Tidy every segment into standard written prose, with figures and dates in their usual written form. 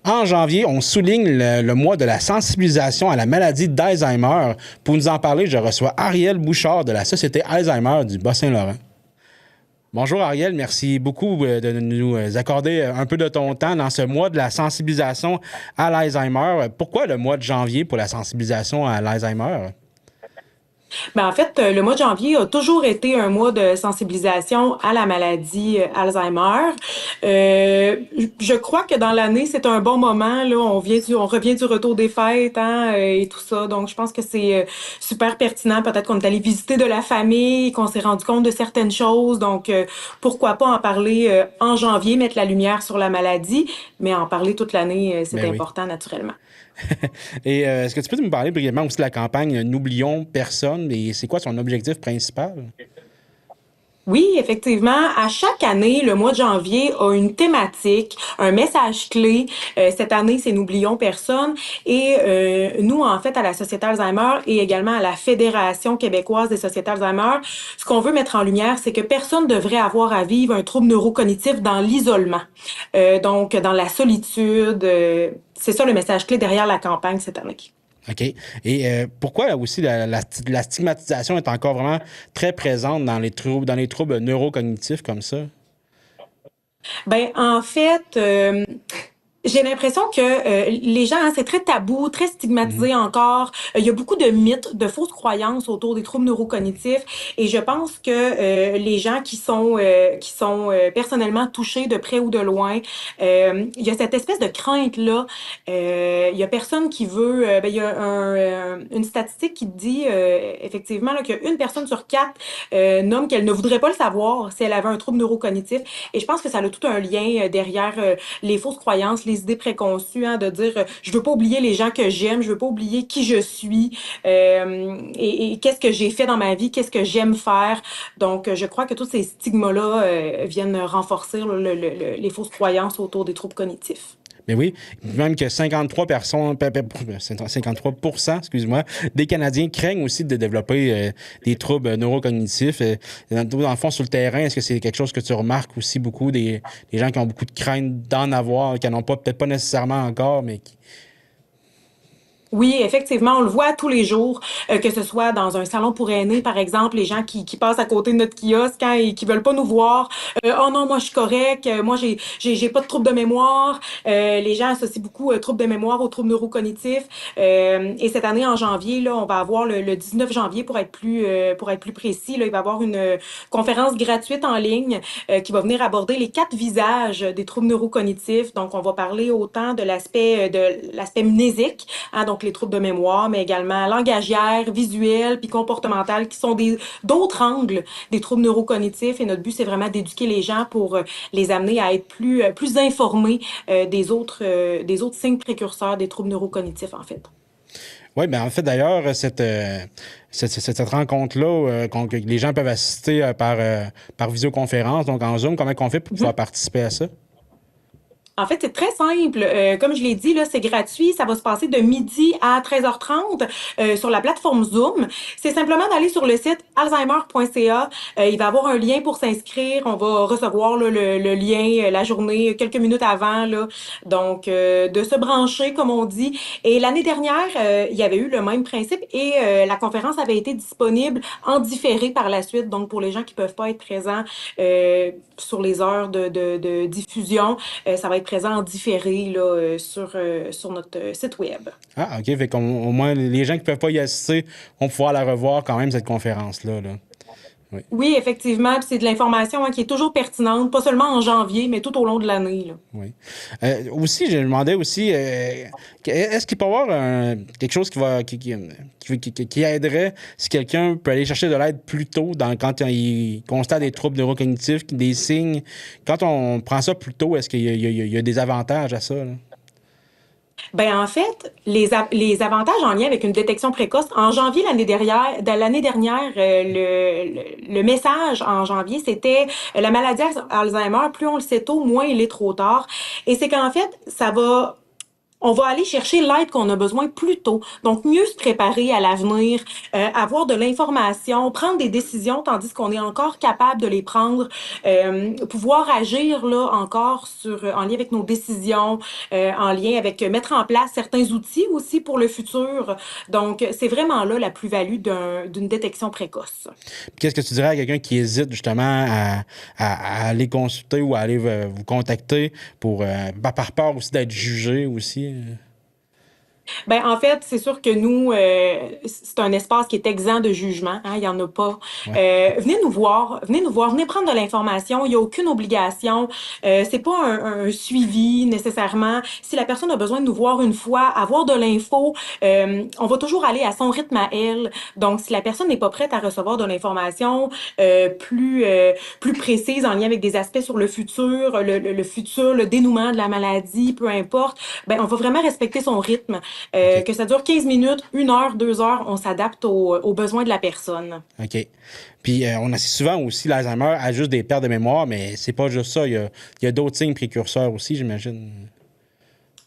En janvier, on souligne le mois de la sensibilisation à la maladie d'Alzheimer. Pour nous en parler, je reçois Ariel Bouchard de la Société Alzheimer du Bas-Saint-Laurent. Bonjour Ariel, merci beaucoup de nous accorder un peu de ton temps dans ce mois de la sensibilisation à l'Alzheimer. Pourquoi le mois de janvier pour la sensibilisation à l'Alzheimer? En fait, le mois de janvier a toujours été un mois de sensibilisation à la maladie Alzheimer. Je crois que dans l'année, c'est un bon moment. Là, on revient du retour des fêtes, hein, et tout ça. Donc, je pense que c'est super pertinent. Peut-être qu'on est allé visiter de la famille, qu'on s'est rendu compte de certaines choses. Donc, pourquoi pas en parler en janvier, mettre la lumière sur la maladie, mais en parler toute l'année, c'est Ben oui. important naturellement. Et est-ce que tu peux me parler brièvement aussi de la campagne N'oublions personne et c'est quoi son objectif principal? Oui, effectivement. À chaque année, le mois de janvier a une thématique, un message clé. Cette année, c'est N'oublions personne. Et nous, en fait, à la Société Alzheimer et également à la Fédération québécoise des sociétés Alzheimer, ce qu'on veut mettre en lumière, c'est que personne ne devrait avoir à vivre un trouble neurocognitif dans l'isolement. Donc, dans la solitude. C'est ça le message clé derrière la campagne cette année. OK. Et pourquoi aussi la stigmatisation est encore vraiment très présente dans les troubles neurocognitifs comme ça? En fait, j'ai l'impression que les gens, hein, c'est très tabou, très Mhm. stigmatisé encore. Il y a beaucoup de mythes, de fausses croyances autour des troubles neurocognitifs, et je pense que les gens qui sont personnellement touchés de près ou de loin, il y a cette espèce de crainte là. Il y a personne qui veut. Il y a une statistique qui dit effectivement là, qu'une personne sur quatre nomme qu'elle ne voudrait pas le savoir si elle avait un trouble neurocognitif, et je pense que ça a tout un lien derrière les fausses croyances, les idées préconçues, hein, de dire je veux pas oublier les gens que j'aime, je veux pas oublier qui je suis, et qu'est-ce que j'ai fait dans ma vie, qu'est-ce que j'aime faire. Donc, je crois que tous ces stigmas-là viennent renforcer les fausses croyances autour des troubles cognitifs. Mais oui, même que 53%, excuse-moi, des Canadiens craignent aussi de développer des troubles neurocognitifs. Dans le fond, sur le terrain, est-ce que c'est quelque chose que tu remarques aussi beaucoup des gens qui ont beaucoup de crainte d'en avoir, qui n'en ont pas, peut-être pas nécessairement encore, mais qui... Oui, effectivement, on le voit tous les jours, que ce soit dans un salon pour aînés, par exemple, les gens qui passent à côté de notre kiosque, hein, et qui veulent pas nous voir. Oh non, moi je suis correct, moi j'ai pas de trouble de mémoire. Les gens associent beaucoup trouble de mémoire aux troubles neurocognitifs. Et cette année, en janvier, là, on va avoir le 19 janvier pour être plus précis. Là, il va y avoir une conférence gratuite en ligne qui va venir aborder les 4 visages des troubles neurocognitifs. Donc, on va parler autant de l'aspect mnésique, hein, donc les troubles de mémoire, mais également langagière, visuelle, puis comportementale, qui sont d'autres angles des troubles neurocognitifs. Et notre but, c'est vraiment d'éduquer les gens pour les amener à être plus informés des autres signes précurseurs des troubles neurocognitifs, en fait. Oui, bien en fait, d'ailleurs, cette rencontre-là, que les gens peuvent assister par visioconférence, donc en Zoom, comment on fait pour pouvoir participer à ça? En fait, c'est très simple. Comme je l'ai dit, là, c'est gratuit. Ça va se passer de midi à 13h30 sur la plateforme Zoom. C'est simplement d'aller sur le site alzheimer.ca. Il va y avoir un lien pour s'inscrire. On va recevoir là, le lien la journée, quelques minutes avant. Là. Donc, de se brancher, comme on dit. Et l'année dernière, il y avait eu le même principe et la conférence avait été disponible en différé par la suite. Donc, pour les gens qui peuvent pas être présents sur les heures de diffusion, ça va être présent en différé là, sur notre site web. Ah, OK. Fait qu'au moins, les gens qui ne peuvent pas y assister vont pouvoir la revoir quand même, cette conférence-là. Là. Oui. Oui, effectivement, puis c'est de l'information hein, qui est toujours pertinente, pas seulement en janvier, mais tout au long de l'année. Là. Oui. Aussi, je me demandais aussi, est-ce qu'il peut y avoir quelque chose qui aiderait si quelqu'un peut aller chercher de l'aide plus tôt quand il constate des troubles neurocognitifs, des signes. Quand on prend ça plus tôt, est-ce qu'il y a des avantages à ça? Là? En fait, les avantages en lien avec une détection précoce, en janvier l'année dernière, le message en janvier, c'était la maladie Alzheimer, plus on le sait tôt, moins il est trop tard. Et c'est qu'en fait, ça va On va aller chercher l'aide qu'on a besoin plus tôt. Donc, mieux se préparer à l'avenir, avoir de l'information, prendre des décisions tandis qu'on est encore capable de les prendre, pouvoir agir là encore en lien avec nos décisions, en lien avec mettre en place certains outils aussi pour le futur. Donc, c'est vraiment là la plus-value d'une détection précoce. Qu'est-ce que tu dirais à quelqu'un qui hésite justement à aller consulter ou à aller vous contacter pour par peur aussi d'être jugé aussi? Ben, en fait, c'est sûr que nous, c'est un espace qui est exempt de jugement, hein, il y en a pas. Ouais. Venez nous voir, venez prendre de l'information. Il y a aucune obligation. C'est pas un suivi nécessairement. Si la personne a besoin de nous voir une fois, avoir de l'info, on va toujours aller à son rythme à elle. Donc, si la personne n'est pas prête à recevoir de l'information plus précise en lien avec des aspects sur le futur, le futur, le dénouement de la maladie, peu importe, ben, on va vraiment respecter son rythme. OK. Que ça dure 15 minutes, 1 heure, 2 heures, on s'adapte aux besoins de la personne. OK. Puis on assiste souvent aussi l'Alzheimer à juste des pertes de mémoire, mais c'est pas juste ça. Il y a d'autres signes précurseurs aussi, j'imagine.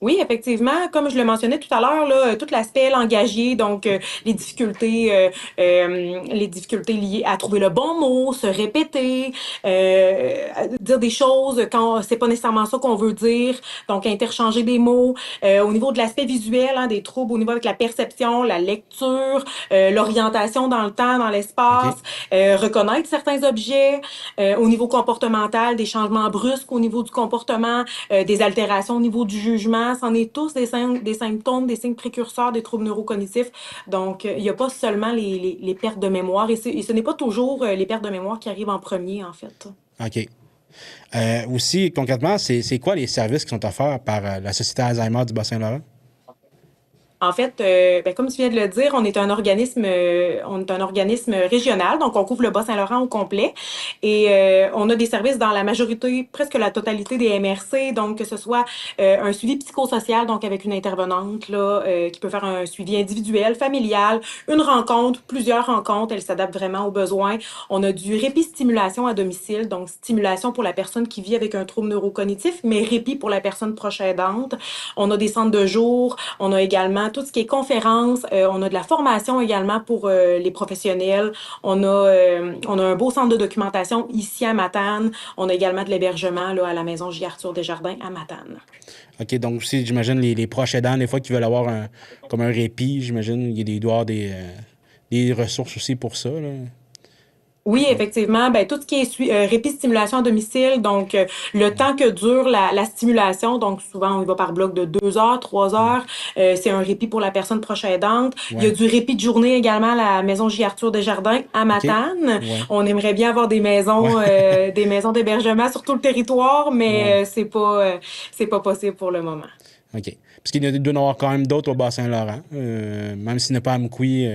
Oui, effectivement, comme je le mentionnais tout à l'heure, là, tout l'aspect langagier, donc les difficultés liées à trouver le bon mot, se répéter, dire des choses quand c'est pas nécessairement ça qu'on veut dire, donc interchanger des mots. Au niveau de l'aspect visuel, hein, des troubles au niveau avec la perception, la lecture, l'orientation dans le temps, dans l'espace, OK. reconnaître certains objets. Au niveau comportemental, des changements brusques au niveau du comportement, des altérations au niveau du jugement. C'en est tous des symptômes, des signes précurseurs des troubles neurocognitifs. Donc, il n'y a pas seulement les pertes de mémoire et ce n'est pas toujours les pertes de mémoire qui arrivent en premier, en fait. OK. Aussi, concrètement, c'est quoi les services qui sont offerts par la Société Alzheimer du Bas-Saint-Laurent? En fait, ben, comme tu viens de le dire, on est un organisme régional, donc on couvre le Bas-Saint-Laurent au complet, et on a des services dans la majorité, presque la totalité des MRC, donc que ce soit un suivi psychosocial, donc avec une intervenante là, qui peut faire un suivi individuel, familial, une rencontre, plusieurs rencontres, elle s'adapte vraiment aux besoins. On a du répit stimulation à domicile, donc stimulation pour la personne qui vit avec un trouble neurocognitif, mais répit pour la personne proche aidante. On a des centres de jour, on a également tout ce qui est conférences, on a de la formation également pour les professionnels. On a un beau centre de documentation ici à Matane. On a également de l'hébergement là, à la maison J. Arthur Desjardins à Matane. OK, donc aussi, j'imagine, les proches aidants, des fois, qui veulent avoir comme un répit, j'imagine, il doit y avoir des ressources aussi pour ça, là. Oui, effectivement, ben tout ce qui est répit stimulation à domicile, donc le temps que dure la stimulation, donc souvent on y va par bloc de 2 heures, 3 heures, c'est un répit pour la personne proche aidante. Il y a Ouais. du répit de journée également à la maison J. Arthur Desjardins à OK. Matane. Ouais. On aimerait bien avoir Ouais. des maisons d'hébergement sur tout le territoire, Ouais. mais c'est pas possible pour le moment. OK. Parce qu'il doit y en avoir quand même d'autres au Bas-Saint-Laurent. Même s'il n'est pas à Mkoui,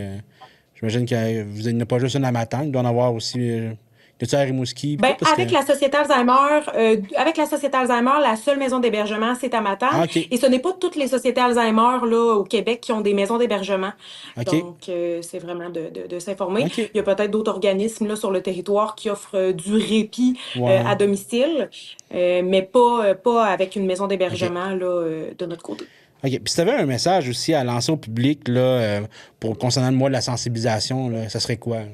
j'imagine qu'il n'y en a pas juste une à Matane. Il doit y en avoir aussi. Y a-tu à Rimouski? Puis tout, Ben, parce que. avec la Société Alzheimer, la seule maison d'hébergement, c'est à Ah, Matane. OK. Et ce n'est pas toutes les sociétés Alzheimer là, au Québec qui ont des maisons d'hébergement. OK. Donc, c'est vraiment de s'informer. OK. Il y a peut-être d'autres organismes là, sur le territoire qui offrent du répit à Ouais. domicile, mais pas avec une maison OK. d'hébergement là, de notre côté. OK. Puis si tu avais un message aussi à lancer au public là, concernant le mois de la sensibilisation, là, ça serait quoi, là?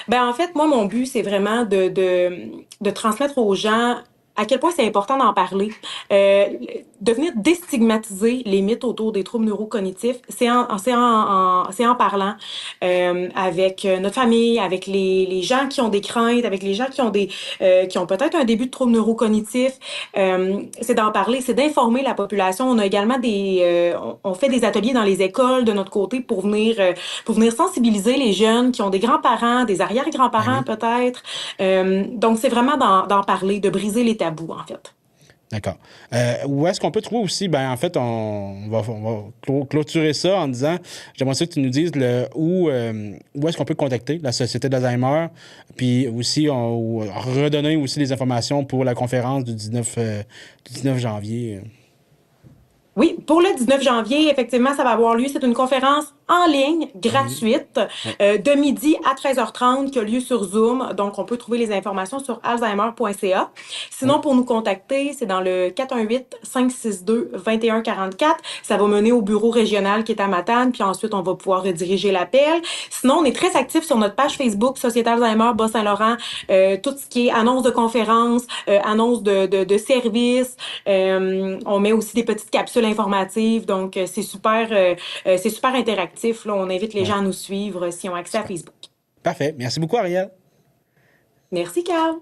Ben, en fait, moi, mon but, c'est vraiment de transmettre aux gens à quel point c'est important d'en parler. Euh, de venir déstigmatiser les mythes autour des troubles neurocognitifs, c'est en parlant avec notre famille, avec les gens qui ont des craintes, avec les gens qui ont peut-être un début de troubles neurocognitifs. C'est d'en parler, c'est d'informer la population. On a également on fait des ateliers dans les écoles de notre côté pour venir sensibiliser les jeunes qui ont des grands-parents, des Ben arrière-grands-parents oui. peut-être. Donc, c'est vraiment d'en parler, de briser les tabous, en fait. D'accord. Où est-ce qu'on peut trouver aussi? Ben, en fait, on va clôturer ça en disant, j'aimerais ça que tu nous dises où est-ce qu'on peut contacter la Société d'Alzheimer, puis aussi redonner aussi les informations pour la conférence du 19 janvier. Oui, pour le 19 janvier, effectivement, ça va avoir lieu. C'est une conférence en ligne, gratuite, de midi à 13h30, qui a lieu sur Zoom. Donc, on peut trouver les informations sur alzheimer.ca. Sinon, pour nous contacter, c'est dans le 418-562-2144. Ça va mener au bureau régional qui est à Matane, puis ensuite, on va pouvoir rediriger l'appel. Sinon, on est très actifs sur notre page Facebook, Société Alzheimer Bas-Saint-Laurent, tout ce qui est annonce de conférences, annonce de services. On met aussi des petites capsules informatives, donc c'est super interactif. Là. On invite les gens à nous suivre s'ils ont accès à Facebook. Parfait. Merci beaucoup, Ariel. Merci, Carl.